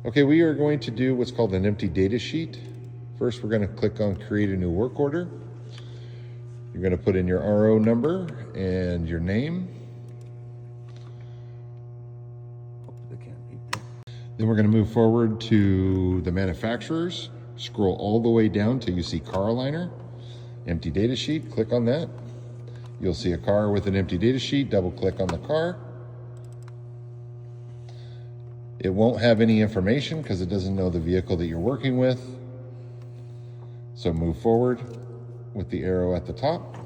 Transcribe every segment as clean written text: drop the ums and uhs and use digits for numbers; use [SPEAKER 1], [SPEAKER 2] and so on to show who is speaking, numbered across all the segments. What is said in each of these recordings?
[SPEAKER 1] Okay, we are going to do what's called an empty data sheet. First, we're going to click on create a new work order. You're going to put in your RO number and your name. Then we're going to move forward to the manufacturers. Scroll all the way down till you see car liner, empty data sheet. Click on that. You'll see a car with an empty data sheet. Double click on the car. It won't have any information because it doesn't know the vehicle that you're working with. So move forward with the arrow at the top.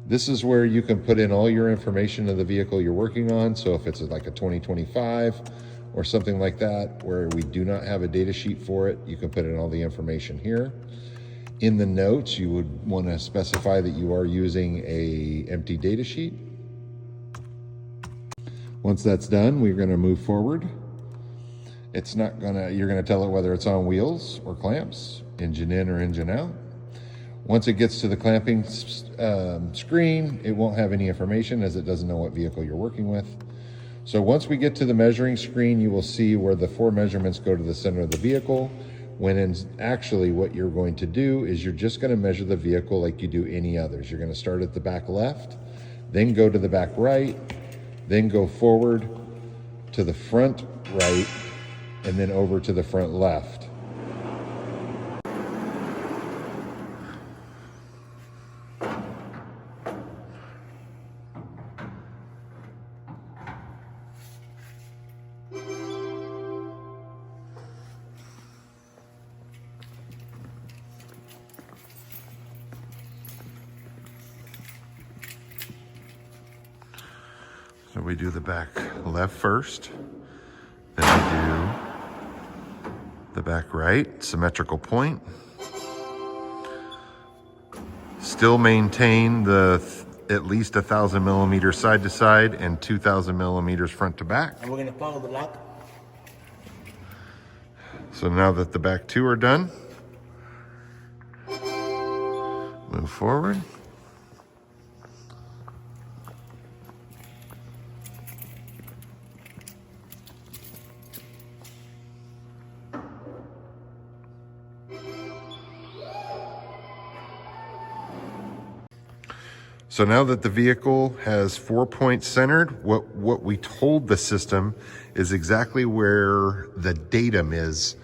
[SPEAKER 1] This is where you can put in all your information of the vehicle you're working on. So if it's like a 2025 or something like that, where we do not have a data sheet for it, you can put in all the information here. In the notes, you would want to specify that you are using a empty data sheet. Once that's done, we're going to move forward. You're going to tell it whether it's on wheels or clamps, engine in or engine out. Once it gets to the clamping screen, it won't have any information as it doesn't know what vehicle you're working with. So once we get to the measuring screen, you will see where the 4 measurements go to the center of the vehicle, when actually what you're going to do is you're just going to measure the vehicle like you do any others. You're going to start at the back left, then go to the back right, then go forward to the front right, and then over to the front left. So we do the back left first, then we do the back right, symmetrical point. Still maintain the at least 1,000 millimeters side to side and 2,000 millimeters front to back.
[SPEAKER 2] And we're gonna follow the lock.
[SPEAKER 1] So now that the back 2 are done, move forward. So now that the vehicle has 4 points centered, what we told the system is exactly where the datum is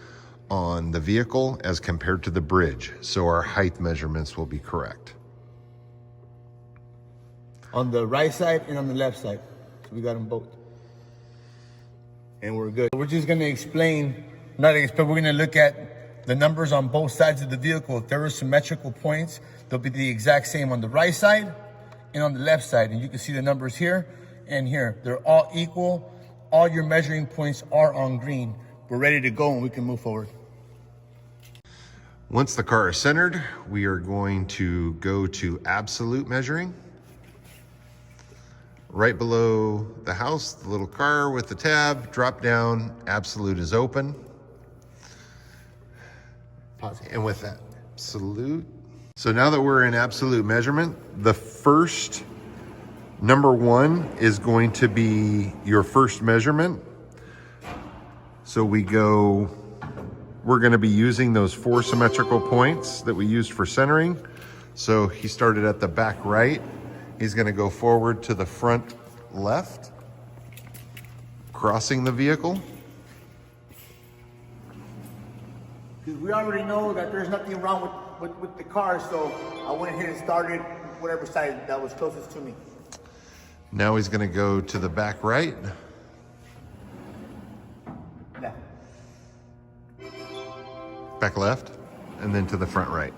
[SPEAKER 1] on the vehicle as compared to the bridge. So our height measurements will be correct.
[SPEAKER 2] On the right side and on the left side. So we got them both. And we're good. We're just gonna we're gonna look at the numbers on both sides of the vehicle. If there are symmetrical points, they'll be the exact same on the right side and on the left side. And you can see the numbers here and here. They're all equal. All your measuring points are on green. We're ready to go and we can move forward.
[SPEAKER 1] Once the car is centered, we are going to go to absolute measuring. Right below the house, the little car with the tab, drop down, absolute is open.
[SPEAKER 2] Pause.
[SPEAKER 1] And with that, absolute. So now that we're in absolute measurement, the first number 1 is going to be your first measurement. So we're going to be using those 4 symmetrical points that we used for centering. So he started at the back right. He's going to go forward to the front left, crossing the vehicle.
[SPEAKER 2] Because we already know that there's nothing wrong with the car, so I went ahead and started whatever side that was closest to me.
[SPEAKER 1] Now he's going to go to the back right.
[SPEAKER 2] Yeah.
[SPEAKER 1] Back left, and then to the front right.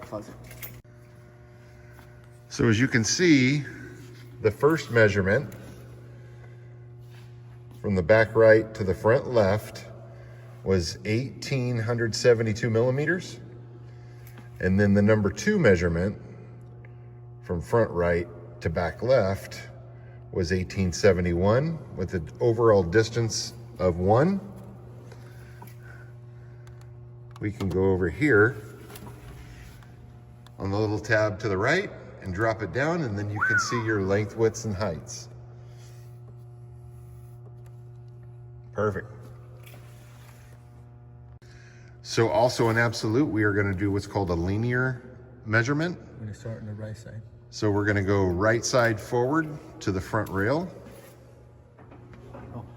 [SPEAKER 2] Pause it.
[SPEAKER 1] So as you can see, the first measurement from the back right to the front left was 1,872 millimeters. And then the number 2 measurement from front right to back left was 1871 with an overall distance of 1. We can go over here on the little tab to the right and drop it down, and then you can see your length, widths, and heights. Perfect. So also in Absolute, we are going to do what's called a linear measurement.
[SPEAKER 2] I'm gonna start on the right side.
[SPEAKER 1] So we're going to go right side forward to the front rail.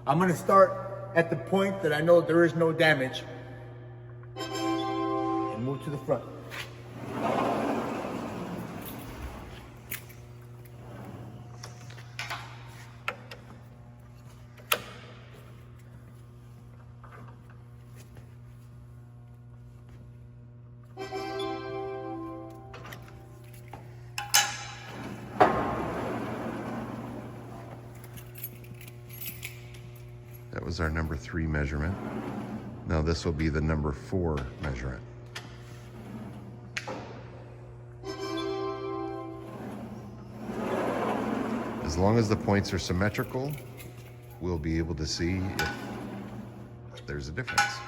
[SPEAKER 2] I'm gonna start at the point that I know there is no damage and move to the front.
[SPEAKER 1] That was our number 3 measurement. Now this will be the number 4 measurement. As long as the points are symmetrical, we'll be able to see if there's a difference.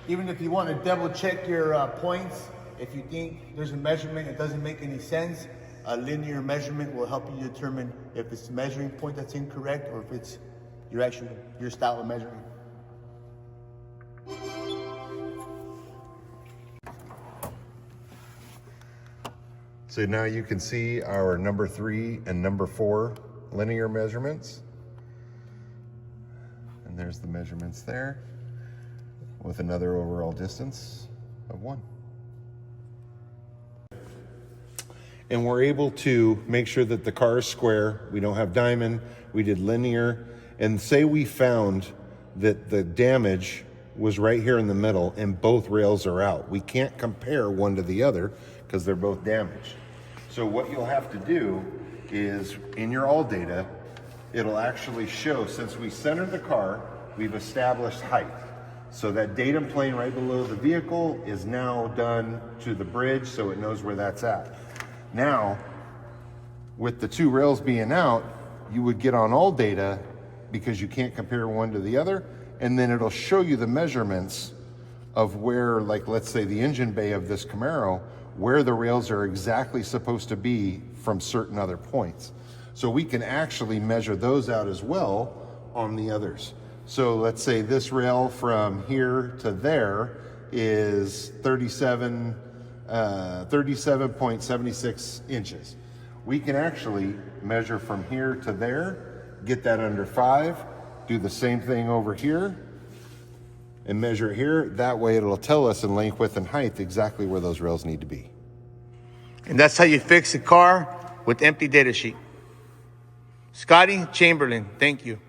[SPEAKER 2] Even if you want to double check your points, if you think there's a measurement that doesn't make any sense, a linear measurement will help you determine if it's the measuring point that's incorrect or if it's your style of measuring.
[SPEAKER 1] So now you can see our number 3 and number 4 linear measurements. And there's the measurements there with another overall distance of 1. And we're able to make sure that the car is square. We don't have diamond. We did linear. And say we found that the damage was right here in the middle and both rails are out. We can't compare one to the other because they're both damaged. So what you'll have to do is in your all data, it'll actually show, since we centered the car, we've established height. So that datum plane right below the vehicle is now done to the bridge so it knows where that's at. Now, with the 2 rails being out, you would get on all data because you can't compare one to the other, and then it'll show you the measurements of where, like let's say the engine bay of this Camaro, where the rails are exactly supposed to be from certain other points. So we can actually measure those out as well on the others. So let's say this rail from here to there is 37.76 inches. We can actually measure from here to there, get that under 5, do the same thing over here, and measure it here. That way it'll tell us in length, width, and height exactly where those rails need to be.
[SPEAKER 2] And that's how you fix a car with empty data sheet. Scotty Chamberlain, thank you.